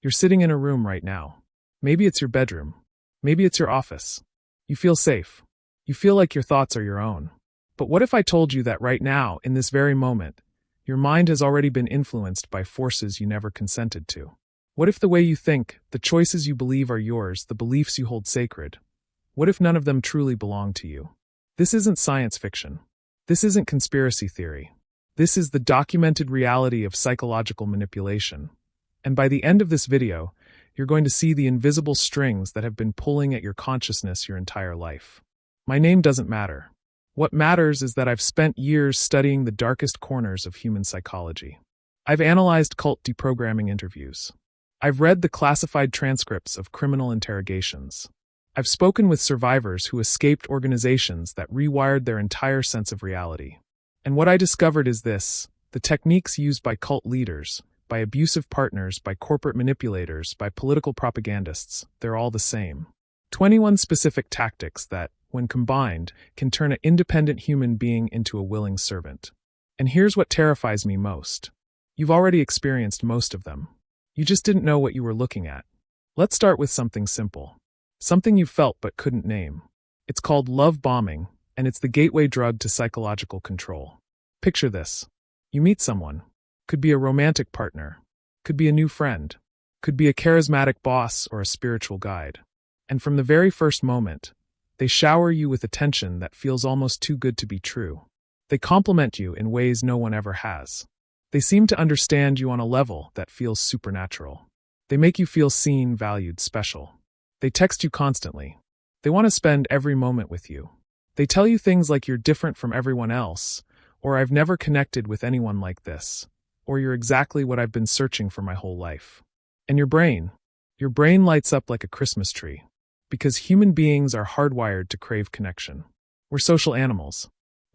You're sitting in a room right now. Maybe it's your bedroom. Maybe it's your office. You feel safe. You feel like your thoughts are your own. But what if I told you that right now, in this very moment, your mind has already been influenced by forces you never consented to? What if the way you think, the choices you believe are yours, the beliefs you hold sacred, what if none of them truly belong to you? This isn't science fiction. This isn't conspiracy theory. This is the documented reality of psychological manipulation. And by the end of this video, you're going to see the invisible strings that have been pulling at your consciousness your entire life. My name doesn't matter. What matters is that I've spent years studying the darkest corners of human psychology. I've analyzed cult deprogramming interviews. I've read the classified transcripts of criminal interrogations. I've spoken with survivors who escaped organizations that rewired their entire sense of reality. And what I discovered is this: the techniques used by cult leaders, by abusive partners, by corporate manipulators, by political propagandists, they're all the same. 21 specific tactics that, when combined, can turn an independent human being into a willing servant. And here's what terrifies me most. You've already experienced most of them. You just didn't know what you were looking at. Let's start with something simple. Something you felt but couldn't name. It's called love bombing, and it's the gateway drug to psychological control. Picture this. You meet someone. Could be a romantic partner. Could be a new friend. Could be a charismatic boss or a spiritual guide. And from the very first moment, they shower you with attention that feels almost too good to be true. They compliment you in ways no one ever has. They seem to understand you on a level that feels supernatural. They make you feel seen, valued, special. They text you constantly. They want to spend every moment with you. They tell you things like you're different from everyone else, or I've never connected with anyone like this, or you're exactly what I've been searching for my whole life. And your brain lights up like a Christmas tree. Because human beings are hardwired to crave connection. We're social animals.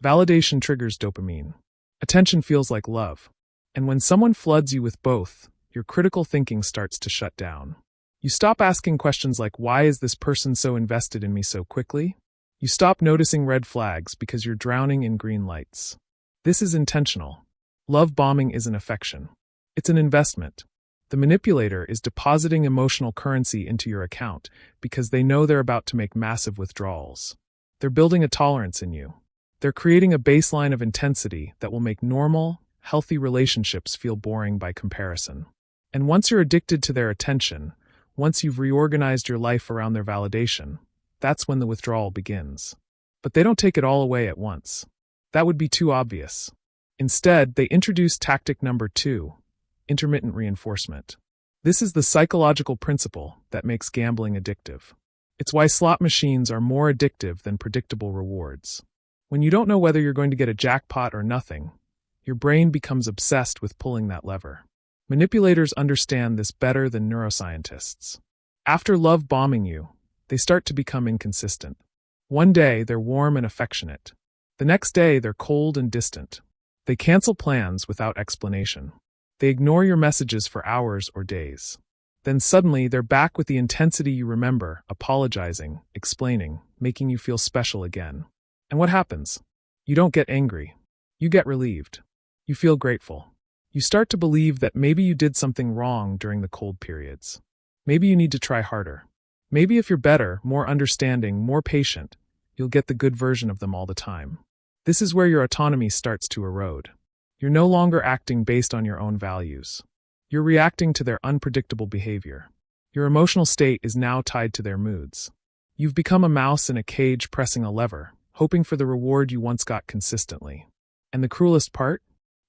Validation triggers dopamine. Attention feels like love. And when someone floods you with both, your critical thinking starts to shut down. You stop asking questions like, why is this person so invested in me so quickly? You stop noticing red flags because you're drowning in green lights. This is intentional. Love bombing isn't affection. It's an investment. The manipulator is depositing emotional currency into your account because they know they're about to make massive withdrawals. They're building a tolerance in you. They're creating a baseline of intensity that will make normal, healthy relationships feel boring by comparison. And once you're addicted to their attention, once you've reorganized your life around their validation, that's when the withdrawal begins. But they don't take it all away at once. That would be too obvious. Instead, they introduce tactic number 2. Intermittent reinforcement. This is the psychological principle that makes gambling addictive. It's why slot machines are more addictive than predictable rewards. When you don't know whether you're going to get a jackpot or nothing, your brain becomes obsessed with pulling that lever. Manipulators understand this better than neuroscientists. After love bombing you, they start to become inconsistent. One day, they're warm and affectionate. The next day, they're cold and distant. They cancel plans without explanation. They ignore your messages for hours or days. Then suddenly, they're back with the intensity you remember, apologizing, explaining, making you feel special again. And what happens? You don't get angry. You get relieved. You feel grateful. You start to believe that maybe you did something wrong during the cold periods. Maybe you need to try harder. Maybe if you're better, more understanding, more patient, you'll get the good version of them all the time. This is where your autonomy starts to erode. You're no longer acting based on your own values. You're reacting to their unpredictable behavior. Your emotional state is now tied to their moods. You've become a mouse in a cage pressing a lever, hoping for the reward you once got consistently. And the cruelest part?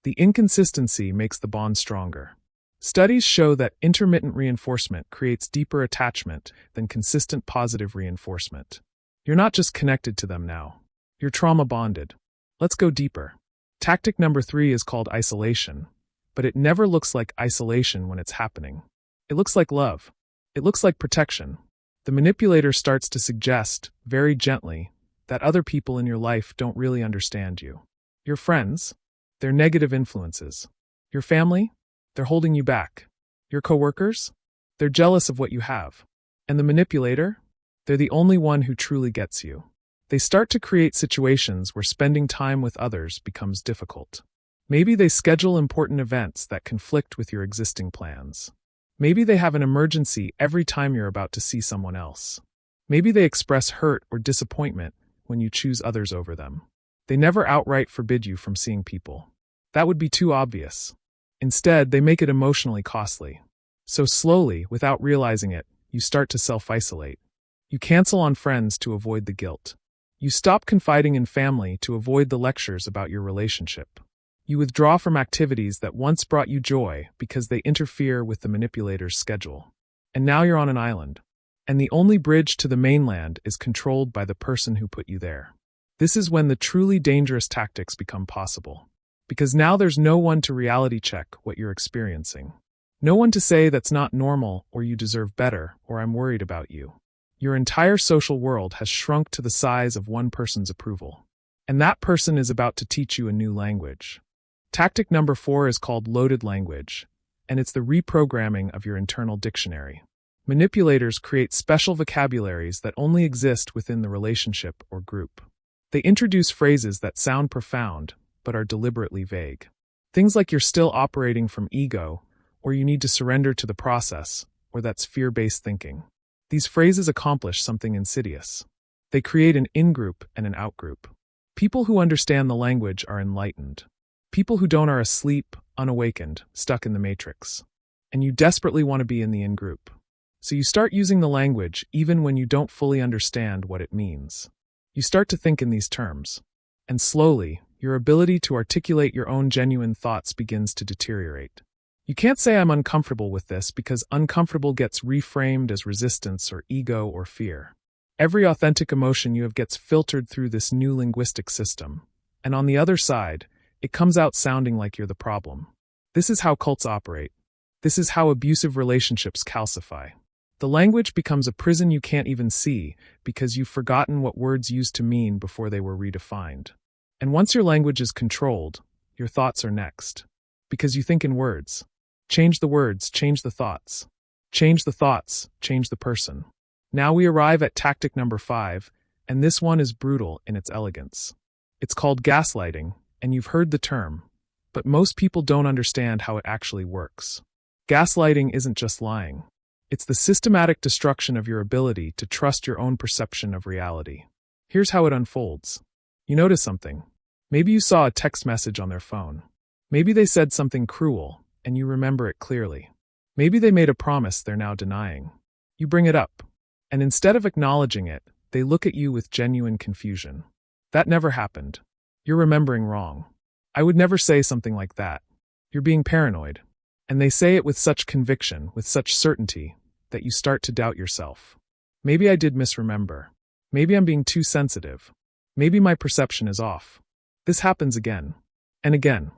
The inconsistency makes the bond stronger. Studies show that intermittent reinforcement creates deeper attachment than consistent positive reinforcement. You're not just connected to them now. You're trauma bonded. Let's go deeper. Tactic number 3 is called isolation, but it never looks like isolation when it's happening. It looks like love. It looks like protection. The manipulator starts to suggest, very gently, that other people in your life don't really understand you. Your friends, they're negative influences. Your family, they're holding you back. Your coworkers, they're jealous of what you have. And the manipulator, they're the only one who truly gets you. They start to create situations where spending time with others becomes difficult. Maybe they schedule important events that conflict with your existing plans. Maybe they have an emergency every time you're about to see someone else. Maybe they express hurt or disappointment when you choose others over them. They never outright forbid you from seeing people. That would be too obvious. Instead, they make it emotionally costly. So slowly, without realizing it, you start to self-isolate. You cancel on friends to avoid the guilt. You stop confiding in family to avoid the lectures about your relationship. You withdraw from activities that once brought you joy because they interfere with the manipulator's schedule. And now you're on an island. And the only bridge to the mainland is controlled by the person who put you there. This is when the truly dangerous tactics become possible. Because now there's no one to reality check what you're experiencing. No one to say that's not normal, or you deserve better, or I'm worried about you. Your entire social world has shrunk to the size of one person's approval. And that person is about to teach you a new language. Tactic number 4 is called loaded language, and it's the reprogramming of your internal dictionary. Manipulators create special vocabularies that only exist within the relationship or group. They introduce phrases that sound profound, but are deliberately vague. Things like you're still operating from ego, or you need to surrender to the process, or that's fear-based thinking. These phrases accomplish something insidious. They create an in-group and an out-group. People who understand the language are enlightened. People who don't are asleep, unawakened, stuck in the matrix. And you desperately want to be in the in-group. So you start using the language even when you don't fully understand what it means. You start to think in these terms. And slowly, your ability to articulate your own genuine thoughts begins to deteriorate. You can't say I'm uncomfortable with this because uncomfortable gets reframed as resistance or ego or fear. Every authentic emotion you have gets filtered through this new linguistic system. And on the other side, it comes out sounding like you're the problem. This is how cults operate. This is how abusive relationships calcify. The language becomes a prison you can't even see because you've forgotten what words used to mean before they were redefined. And once your language is controlled, your thoughts are next. Because you think in words. Change the words, change the thoughts. Change the thoughts, change the person. Now we arrive at tactic number 5, and this one is brutal in its elegance. It's called gaslighting, and you've heard the term, but most people don't understand how it actually works. Gaslighting isn't just lying. It's the systematic destruction of your ability to trust your own perception of reality. Here's how it unfolds. You notice something. Maybe you saw a text message on their phone. Maybe they said something cruel, and you remember it clearly. Maybe they made a promise they're now denying. You bring it up, and instead of acknowledging it, they look at you with genuine confusion. That never happened. You're remembering wrong. I would never say something like that. You're being paranoid. And they say it with such conviction, with such certainty, that you start to doubt yourself. Maybe I did misremember. Maybe I'm being too sensitive. Maybe my perception is off. This happens again, and again,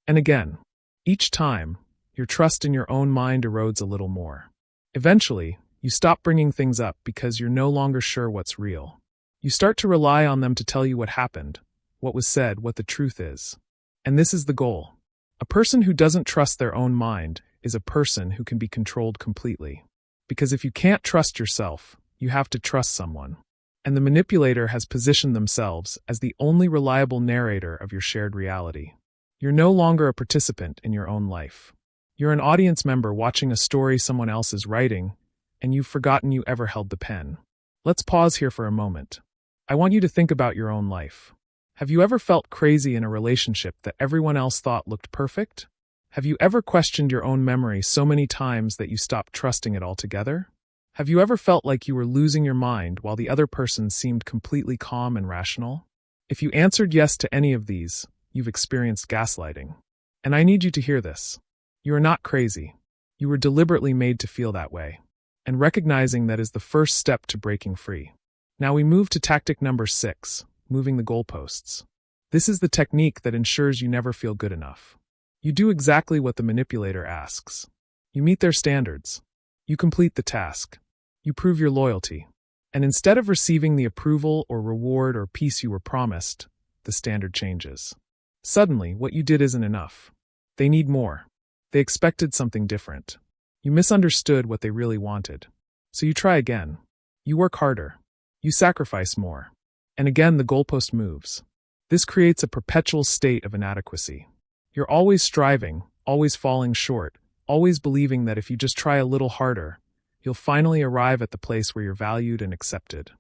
and again. Each time, your trust in your own mind erodes a little more. Eventually, you stop bringing things up because you're no longer sure what's real. You start to rely on them to tell you what happened, what was said, what the truth is. And this is the goal. A person who doesn't trust their own mind is a person who can be controlled completely. Because if you can't trust yourself, you have to trust someone. And the manipulator has positioned themselves as the only reliable narrator of your shared reality. You're no longer a participant in your own life. You're an audience member watching a story someone else is writing, and you've forgotten you ever held the pen. Let's pause here for a moment. I want you to think about your own life. Have you ever felt crazy in a relationship that everyone else thought looked perfect? Have you ever questioned your own memory so many times that you stopped trusting it altogether? Have you ever felt like you were losing your mind while the other person seemed completely calm and rational? If you answered yes to any of these, you've experienced gaslighting. And I need you to hear this. You are not crazy. You were deliberately made to feel that way. And recognizing that is the first step to breaking free. Now we move to tactic number 6, moving the goalposts. This is the technique that ensures you never feel good enough. You do exactly what the manipulator asks. You meet their standards. You complete the task. You prove your loyalty. And instead of receiving the approval or reward or peace you were promised, the standard changes. Suddenly, what you did isn't enough. They need more. They expected something different. You misunderstood what they really wanted. So you try again. You work harder. You sacrifice more. And again the goalpost moves. This creates a perpetual state of inadequacy. You're always striving, always falling short, always believing that if you just try a little harder, you'll finally arrive at the place where you're valued and accepted.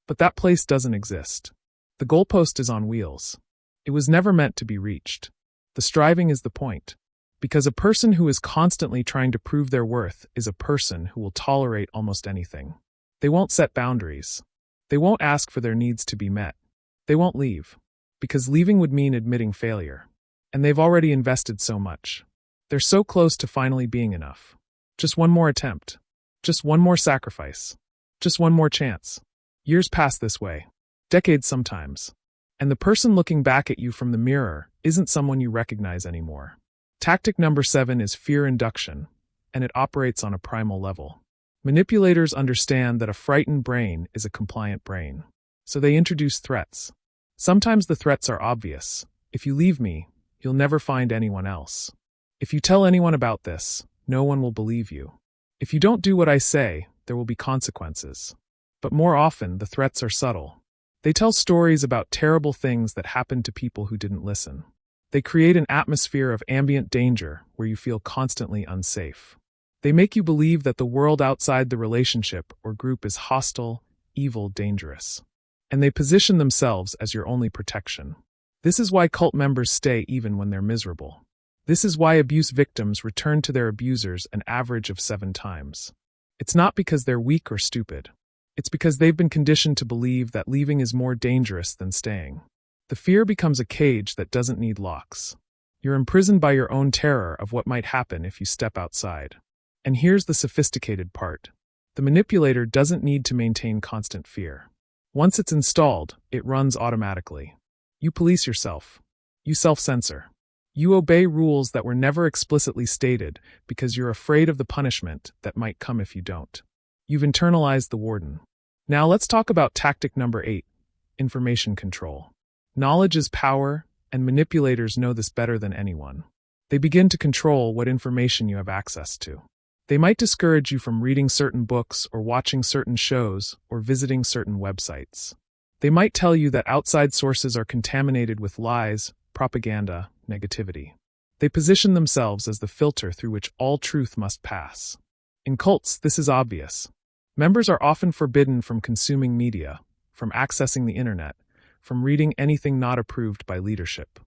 But that place doesn't exist. The goalpost is on wheels. It was never meant to be reached. The striving is the point. Because a person who is constantly trying to prove their worth is a person who will tolerate almost anything. They won't set boundaries. They won't ask for their needs to be met. They won't leave. Because leaving would mean admitting failure. And they've already invested so much. They're so close to finally being enough. Just one more attempt. Just one more sacrifice. Just one more chance. Years pass this way. Decades sometimes. And the person looking back at you from the mirror isn't someone you recognize anymore. Tactic number 7 is fear induction, and it operates on a primal level. Manipulators understand that a frightened brain is a compliant brain. So they introduce threats. Sometimes the threats are obvious. If you leave me, you'll never find anyone else. If you tell anyone about this, no one will believe you. If you don't do what I say, there will be consequences. But more often, the threats are subtle. They tell stories about terrible things that happened to people who didn't listen. They create an atmosphere of ambient danger where you feel constantly unsafe. They make you believe that the world outside the relationship or group is hostile, evil, dangerous. And they position themselves as your only protection. This is why cult members stay even when they're miserable. This is why abuse victims return to their abusers an average of 7 times. It's not because they're weak or stupid. It's because they've been conditioned to believe that leaving is more dangerous than staying. The fear becomes a cage that doesn't need locks. You're imprisoned by your own terror of what might happen if you step outside. And here's the sophisticated part. The manipulator doesn't need to maintain constant fear. Once it's installed, it runs automatically. You police yourself. You self-censor. You obey rules that were never explicitly stated because you're afraid of the punishment that might come if you don't. You've internalized the warden. Now let's talk about tactic number 8, information control. Knowledge is power, and manipulators know this better than anyone. They begin to control what information you have access to. They might discourage you from reading certain books or watching certain shows or visiting certain websites. They might tell you that outside sources are contaminated with lies, propaganda, negativity. They position themselves as the filter through which all truth must pass. In cults, this is obvious. Members are often forbidden from consuming media, from accessing the internet, from reading anything not approved by leadership.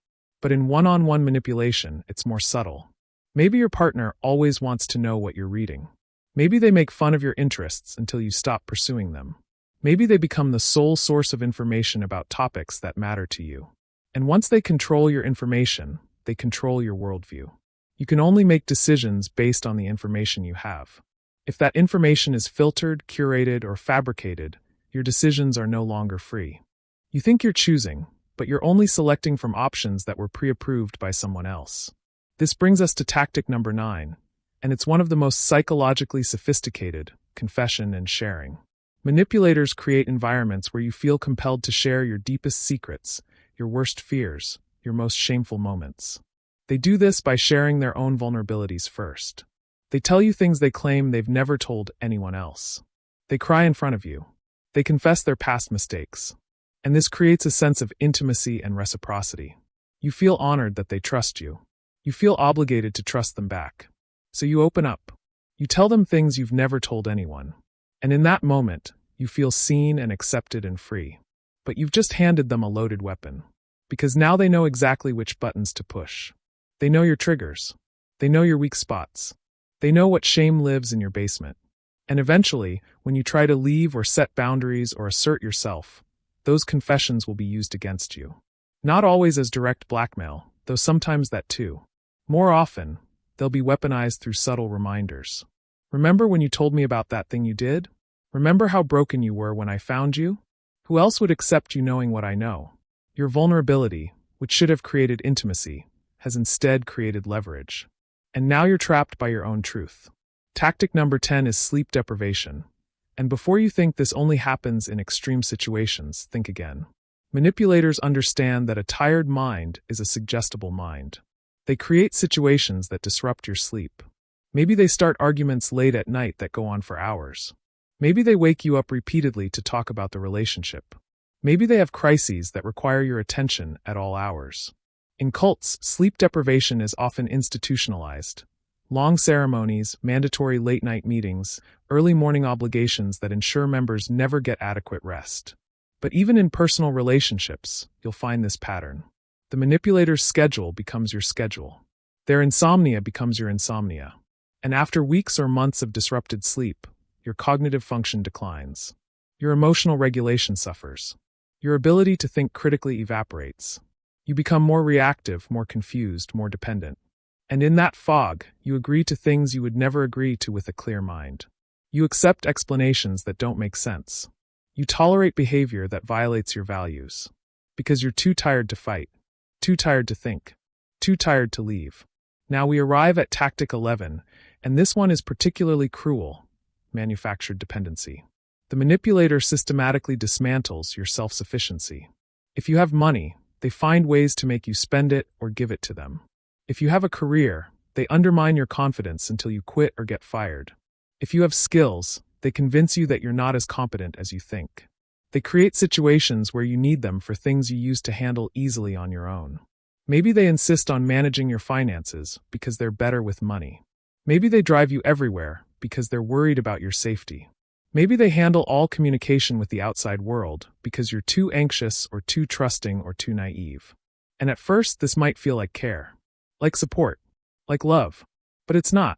But in one-on-one manipulation, it's more subtle. Maybe your partner always wants to know what you're reading. Maybe they make fun of your interests until you stop pursuing them. Maybe they become the sole source of information about topics that matter to you. And once they control your information, they control your worldview. You can only make decisions based on the information you have. If that information is filtered, curated, or fabricated, your decisions are no longer free. You think you're choosing, but you're only selecting from options that were pre-approved by someone else. This brings us to tactic number 9, and it's one of the most psychologically sophisticated: confession and sharing. Manipulators create environments where you feel compelled to share your deepest secrets, your worst fears, your most shameful moments. They do this by sharing their own vulnerabilities first. They tell you things they claim they've never told anyone else. They cry in front of you. They confess their past mistakes. And this creates a sense of intimacy and reciprocity. You feel honored that they trust you. You feel obligated to trust them back. So you open up. You tell them things you've never told anyone. And in that moment, you feel seen and accepted and free. But you've just handed them a loaded weapon. Because now they know exactly which buttons to push. They know your triggers. They know your weak spots. They know what shame lives in your basement. And eventually, when you try to leave or set boundaries or assert yourself, those confessions will be used against you. Not always as direct blackmail, though sometimes that too. More often, they'll be weaponized through subtle reminders. Remember when you told me about that thing you did? Remember how broken you were when I found you? Who else would accept you knowing what I know? Your vulnerability, which should have created intimacy, has instead created leverage. And now you're trapped by your own truth. Tactic number 10 is sleep deprivation. And before you think this only happens in extreme situations, think again. Manipulators understand that a tired mind is a suggestible mind. They create situations that disrupt your sleep. Maybe they start arguments late at night that go on for hours. Maybe they wake you up repeatedly to talk about the relationship. Maybe they have crises that require your attention at all hours. In cults, sleep deprivation is often institutionalized, Long ceremonies, mandatory late-night meetings, early morning obligations that ensure members never get adequate rest. But even in personal relationships, you'll find this pattern. The manipulator's schedule becomes your schedule. Their insomnia becomes your insomnia. And after weeks or months of disrupted sleep, your cognitive function declines. Your emotional regulation suffers. Your ability to think critically evaporates. You become more reactive, more confused, more dependent. And in that fog, you agree to things you would never agree to with a clear mind. You accept explanations that don't make sense. You tolerate behavior that violates your values. Because you're too tired to fight, too tired to think, too tired to leave. Now we arrive at tactic 11, and this one is particularly cruel: manufactured dependency. The manipulator systematically dismantles your self-sufficiency. If you have money, they find ways to make you spend it or give it to them. If you have a career, they undermine your confidence until you quit or get fired. If you have skills, they convince you that you're not as competent as you think. They create situations where you need them for things you used to handle easily on your own. Maybe they insist on managing your finances because they're better with money. Maybe they drive you everywhere because they're worried about your safety. Maybe they handle all communication with the outside world because you're too anxious or too trusting or too naive. And at first, this might feel like care, like support, like love. But it's not.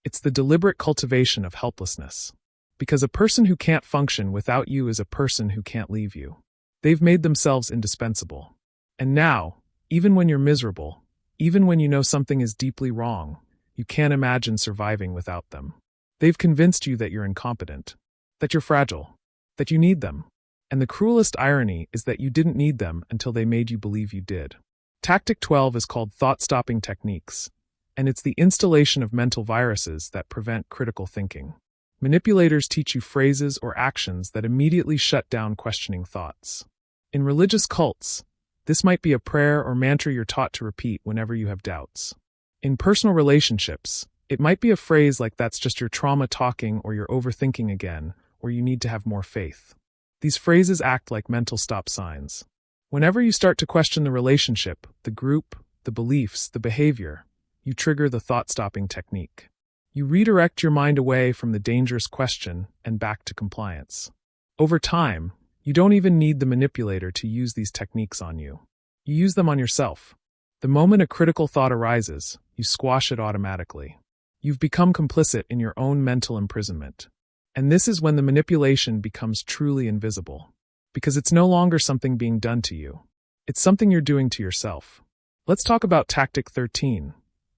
It's the deliberate cultivation of helplessness. Because a person who can't function without you is a person who can't leave you. They've made themselves indispensable. And now, even when you're miserable, even when you know something is deeply wrong, you can't imagine surviving without them. They've convinced you that you're incompetent, that you're fragile, that you need them. And the cruelest irony is that you didn't need them until they made you believe you did. Tactic 12 is called thought-stopping techniques, and it's the installation of mental viruses that prevent critical thinking. Manipulators teach you phrases or actions that immediately shut down questioning thoughts. In religious cults, this might be a prayer or mantra you're taught to repeat whenever you have doubts. In personal relationships, it might be a phrase like "that's just your trauma talking," or "you're overthinking again," or "you need to have more faith." These phrases act like mental stop signs. Whenever you start to question the relationship, the group, the beliefs, the behavior, you trigger the thought-stopping technique. You redirect your mind away from the dangerous question and back to compliance. Over time, you don't even need the manipulator to use these techniques on you. You use them on yourself. The moment a critical thought arises, you squash it automatically. You've become complicit in your own mental imprisonment. And this is when the manipulation becomes truly invisible. Because it's no longer something being done to you. It's something you're doing to yourself. Let's talk about tactic 13,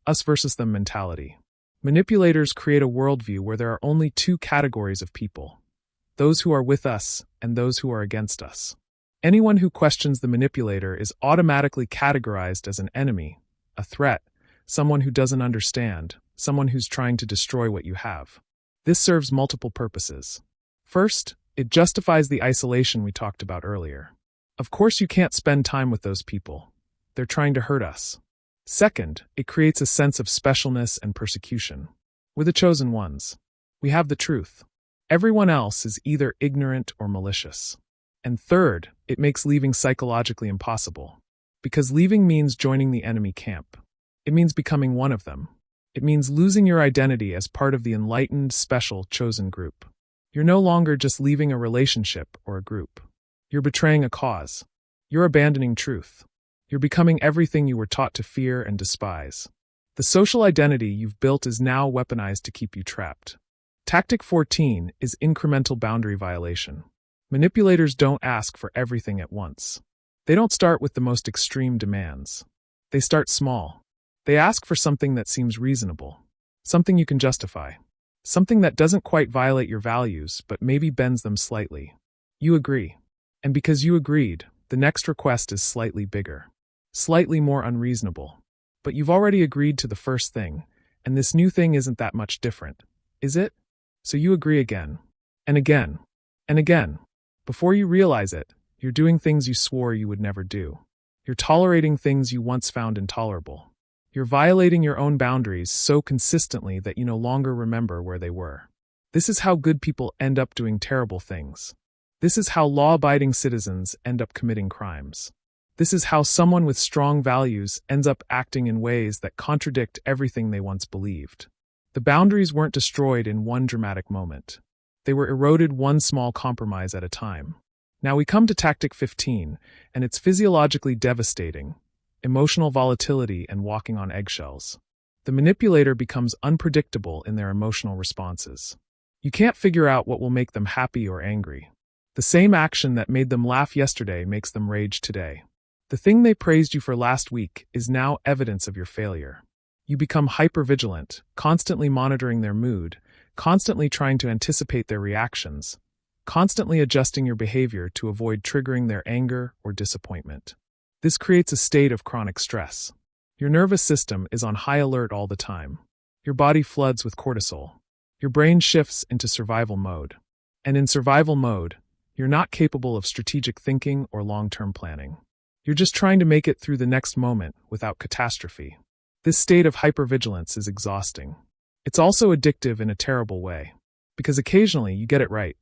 us versus them mentality. Manipulators create a worldview where there are only two categories of people: those who are with us and those who are against us. Anyone who questions the manipulator is automatically categorized as an enemy, a threat, someone who doesn't understand, someone who's trying to destroy what you have. This serves multiple purposes. First, it justifies the isolation we talked about earlier. Of course you can't spend time with those people. They're trying to hurt us. Second, it creates a sense of specialness and persecution. We're the chosen ones. We have the truth. Everyone else is either ignorant or malicious. And third, it makes leaving psychologically impossible. Because leaving means joining the enemy camp. It means becoming one of them. It means losing your identity as part of the enlightened, special, chosen group. You're no longer just leaving a relationship or a group. You're betraying a cause. You're abandoning truth. You're becoming everything you were taught to fear and despise. The social identity you've built is now weaponized to keep you trapped. Tactic 14 is incremental boundary violation. Manipulators don't ask for everything at once. They don't start with the most extreme demands. They start small. They ask for something that seems reasonable, something you can justify, something that doesn't quite violate your values but maybe bends them slightly. You agree. And because you agreed, the next request is slightly bigger, slightly more unreasonable. But you've already agreed to the first thing, and this new thing isn't that much different, is it? So you agree again, and again, and again. Before you realize it, you're doing things you swore you would never do. You're tolerating things you once found intolerable. You're violating your own boundaries so consistently that you no longer remember where they were. This is how good people end up doing terrible things. This is how law-abiding citizens end up committing crimes. This is how someone with strong values ends up acting in ways that contradict everything they once believed. The boundaries weren't destroyed in one dramatic moment. They were eroded one small compromise at a time. Now we come to tactic 15, and it's physiologically devastating: emotional volatility and walking on eggshells. The manipulator becomes unpredictable in their emotional responses. You can't figure out what will make them happy or angry. The same action that made them laugh yesterday makes them rage today. The thing they praised you for last week is now evidence of your failure. You become hypervigilant, constantly monitoring their mood, constantly trying to anticipate their reactions, constantly adjusting your behavior to avoid triggering their anger or disappointment. This creates a state of chronic stress. Your nervous system is on high alert all the time. Your body floods with cortisol. Your brain shifts into survival mode. And in survival mode, you're not capable of strategic thinking or long-term planning. You're just trying to make it through the next moment without catastrophe. This state of hypervigilance is exhausting. It's also addictive in a terrible way. Because occasionally you get it right.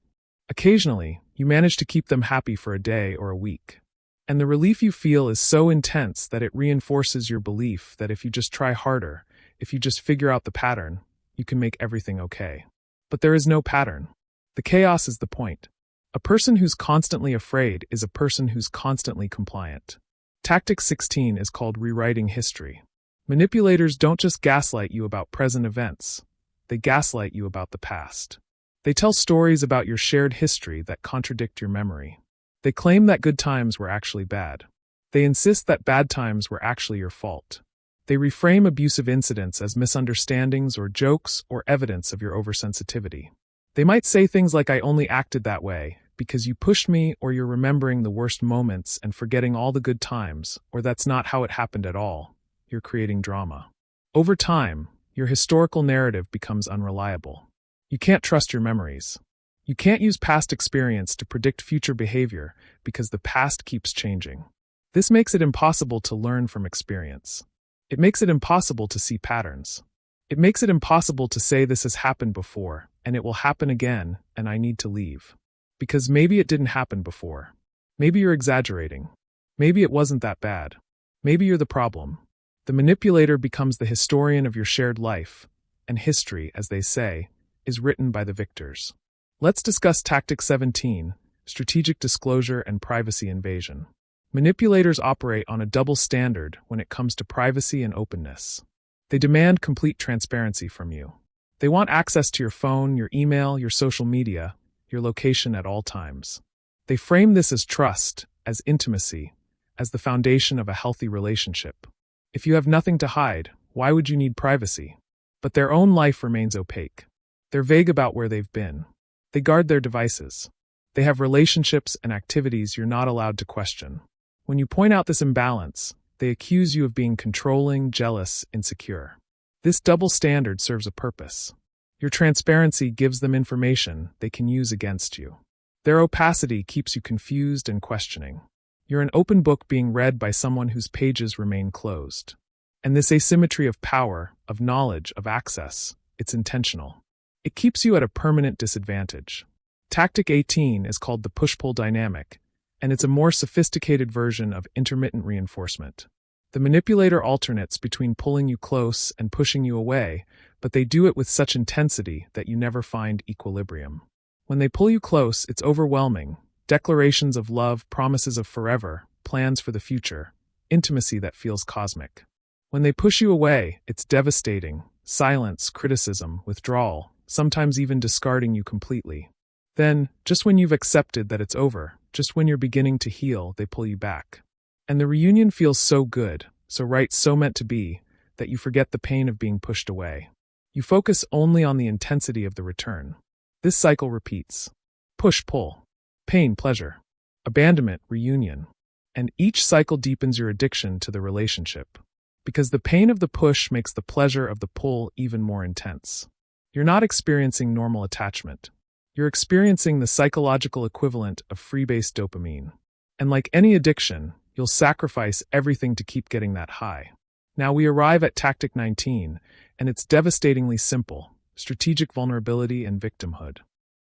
Occasionally, you manage to keep them happy for a day or a week. And the relief you feel is so intense that it reinforces your belief that if you just try harder, if you just figure out the pattern, you can make everything okay. But there is no pattern. The chaos is the point. A person who's constantly afraid is a person who's constantly compliant. Tactic 16 is called rewriting history. Manipulators don't just gaslight you about present events. They gaslight you about the past. They tell stories about your shared history that contradict your memory. They claim that good times were actually bad. They insist that bad times were actually your fault. They reframe abusive incidents as misunderstandings or jokes or evidence of your oversensitivity. They might say things like, "I only acted that way because you pushed me," or "you're remembering the worst moments and forgetting all the good times," or "that's not how it happened at all. You're creating drama." Over time, your historical narrative becomes unreliable. You can't trust your memories. You can't use past experience to predict future behavior because the past keeps changing. This makes it impossible to learn from experience. It makes it impossible to see patterns. It makes it impossible to say, "This has happened before, and it will happen again, and I need to leave." Because maybe it didn't happen before. Maybe you're exaggerating. Maybe it wasn't that bad. Maybe you're the problem. The manipulator becomes the historian of your shared life, and history, as they say, is written by the victors. Let's discuss Tactic 17, strategic disclosure and privacy invasion. Manipulators operate on a double standard when it comes to privacy and openness. They demand complete transparency from you. They want access to your phone, your email, your social media, your location at all times. They frame this as trust, as intimacy, as the foundation of a healthy relationship. If you have nothing to hide, why would you need privacy? But their own life remains opaque. They're vague about where they've been. They guard their devices. They have relationships and activities you're not allowed to question. When you point out this imbalance, they accuse you of being controlling, jealous, insecure. This double standard serves a purpose. Your transparency gives them information they can use against you. Their opacity keeps you confused and questioning. You're an open book being read by someone whose pages remain closed. And this asymmetry of power, of knowledge, of access, it's intentional. It keeps you at a permanent disadvantage. Tactic 18 is called the push-pull dynamic, and it's a more sophisticated version of intermittent reinforcement. The manipulator alternates between pulling you close and pushing you away, but they do it with such intensity that you never find equilibrium. When they pull you close, it's overwhelming. Declarations of love, promises of forever, plans for the future, intimacy that feels cosmic. When they push you away, it's devastating. Silence, criticism, withdrawal, sometimes even discarding you completely. Then, just when you've accepted that it's over, just when you're beginning to heal, they pull you back. And the reunion feels so good, so right, so meant to be, that you forget the pain of being pushed away. You focus only on the intensity of the return. This cycle repeats. Push, pull. Pain, pleasure. Abandonment, reunion. And each cycle deepens your addiction to the relationship. Because the pain of the push makes the pleasure of the pull even more intense. You're not experiencing normal attachment. You're experiencing the psychological equivalent of freebase dopamine. And like any addiction, you'll sacrifice everything to keep getting that high. Now we arrive at Tactic 19, and it's devastatingly simple: strategic vulnerability and victimhood.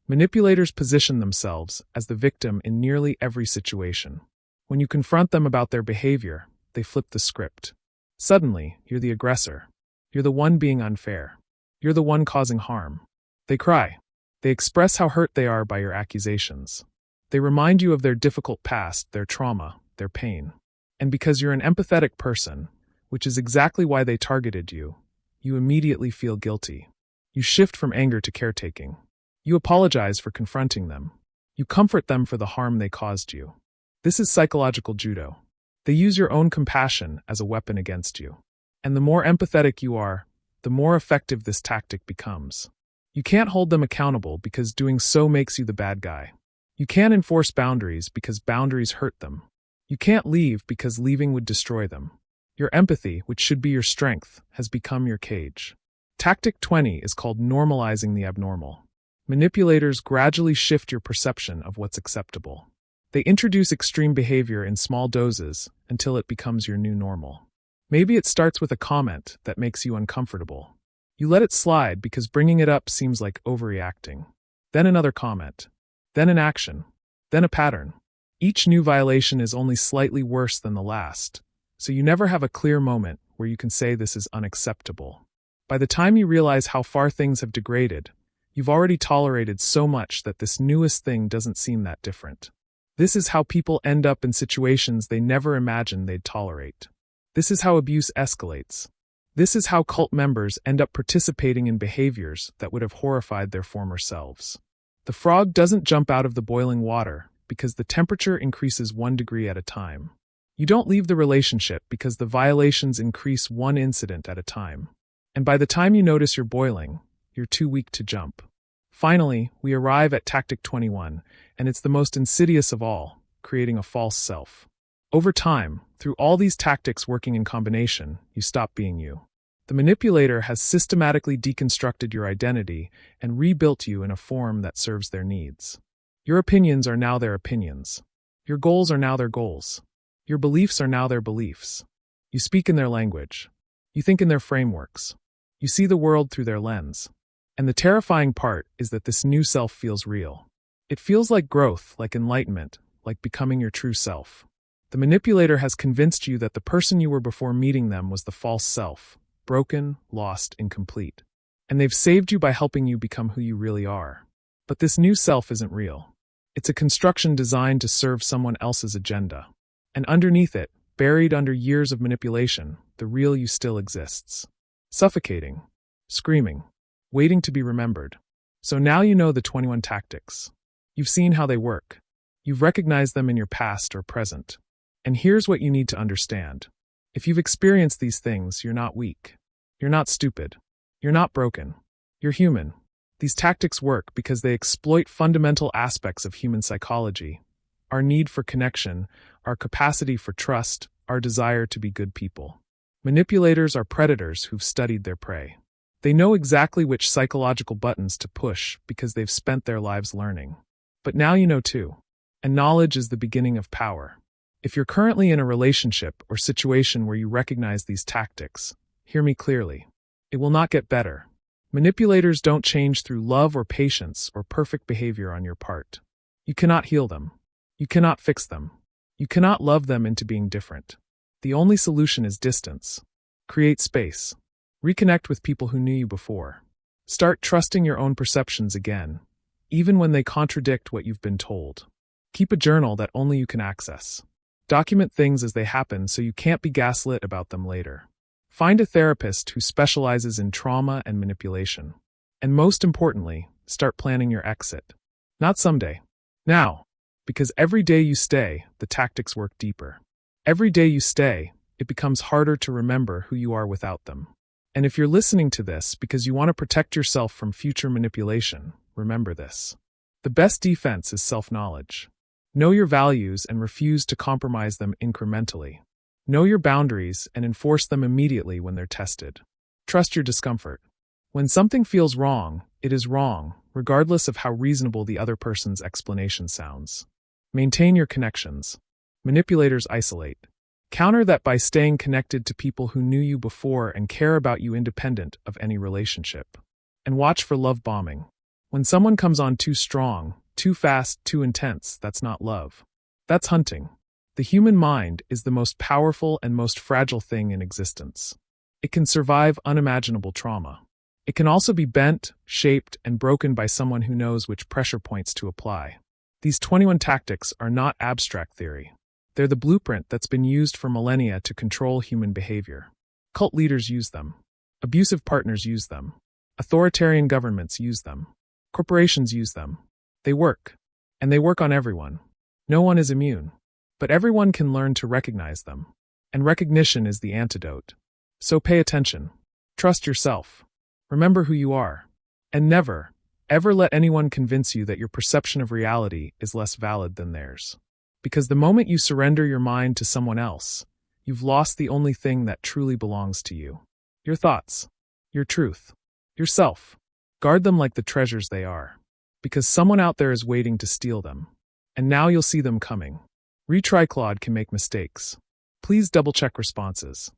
Manipulators position themselves as the victim in nearly every situation. When you confront them about their behavior, they flip the script. Suddenly, you're the aggressor. You're the one being unfair. You're the one causing harm. They cry. They express how hurt they are by your accusations. They remind you of their difficult past, their trauma, their pain. And because you're an empathetic person, which is exactly why they targeted you, you immediately feel guilty. You shift from anger to caretaking. You apologize for confronting them. You comfort them for the harm they caused you. This is psychological judo. They use your own compassion as a weapon against you. And the more empathetic you are, the more effective this tactic becomes. You can't hold them accountable because doing so makes you the bad guy. You can't enforce boundaries because boundaries hurt them. You can't leave because leaving would destroy them. Your empathy, which should be your strength, has become your cage. Tactic 20 is called normalizing the abnormal. Manipulators gradually shift your perception of what's acceptable. They introduce extreme behavior in small doses until it becomes your new normal. Maybe it starts with a comment that makes you uncomfortable. You let it slide because bringing it up seems like overreacting. Then another comment. Then an action. Then a pattern. Each new violation is only slightly worse than the last, so you never have a clear moment where you can say this is unacceptable. By the time you realize how far things have degraded, you've already tolerated so much that this newest thing doesn't seem that different. This is how people end up in situations they never imagined they'd tolerate. This is how abuse escalates. This is how cult members end up participating in behaviors that would have horrified their former selves. The frog doesn't jump out of the boiling water because the temperature increases 1 degree at a time. You don't leave the relationship because the violations increase 1 incident at a time. And by the time you notice you're boiling, you're too weak to jump. Finally, we arrive at tactic 21, and it's the most insidious of all, creating a false self. Over time, through all these tactics working in combination, you stop being you. The manipulator has systematically deconstructed your identity and rebuilt you in a form that serves their needs. Your opinions are now their opinions. Your goals are now their goals. Your beliefs are now their beliefs. You speak in their language. You think in their frameworks. You see the world through their lens. And the terrifying part is that this new self feels real. It feels like growth, like enlightenment, like becoming your true self. The manipulator has convinced you that the person you were before meeting them was the false self, broken, lost, incomplete. And they've saved you by helping you become who you really are. But this new self isn't real. It's a construction designed to serve someone else's agenda. And underneath it, buried under years of manipulation, the real you still exists. Suffocating, screaming, waiting to be remembered. So now you know the 21 tactics. You've seen how they work. You've recognized them in your past or present. And here's what you need to understand. If you've experienced these things, you're not weak. You're not stupid. You're not broken. You're human. These tactics work because they exploit fundamental aspects of human psychology. Our need for connection, our capacity for trust, our desire to be good people. Manipulators are predators who've studied their prey. They know exactly which psychological buttons to push because they've spent their lives learning. But now you know too. And knowledge is the beginning of power. If you're currently in a relationship or situation where you recognize these tactics, hear me clearly. It will not get better. Manipulators don't change through love or patience or perfect behavior on your part. You cannot heal them. You cannot fix them. You cannot love them into being different. The only solution is distance. Create space. Reconnect with people who knew you before. Start trusting your own perceptions again, even when they contradict what you've been told. Keep a journal that only you can access. Document things as they happen so you can't be gaslit about them later. Find a therapist who specializes in trauma and manipulation. And most importantly, start planning your exit. Not someday. Now. Because every day you stay, the tactics work deeper. Every day you stay, it becomes harder to remember who you are without them. And if you're listening to this because you want to protect yourself from future manipulation, remember this. The best defense is self-knowledge. Know your values and refuse to compromise them incrementally. Know your boundaries and enforce them immediately when they're tested. Trust your discomfort. When something feels wrong, it is wrong, regardless of how reasonable the other person's explanation sounds. Maintain your connections. Manipulators isolate. Counter that by staying connected to people who knew you before and care about you independent of any relationship. And watch for love bombing. When someone comes on too strong, too fast, too intense, that's not love. That's hunting. The human mind is the most powerful and most fragile thing in existence. It can survive unimaginable trauma. It can also be bent, shaped, and broken by someone who knows which pressure points to apply. These 21 tactics are not abstract theory. They're the blueprint that's been used for millennia to control human behavior. Cult leaders use them. Abusive partners use them. Authoritarian governments use them. Corporations use them. They work. And they work on everyone. No one is immune. But everyone can learn to recognize them. And recognition is the antidote. So pay attention. Trust yourself. Remember who you are. And never, ever let anyone convince you that your perception of reality is less valid than theirs. Because the moment you surrender your mind to someone else, you've lost the only thing that truly belongs to you. Your thoughts. Your truth. Yourself. Guard them like the treasures they are. Because someone out there is waiting to steal them. And now you'll see them coming. Retry Claude can make mistakes. Please double-check responses.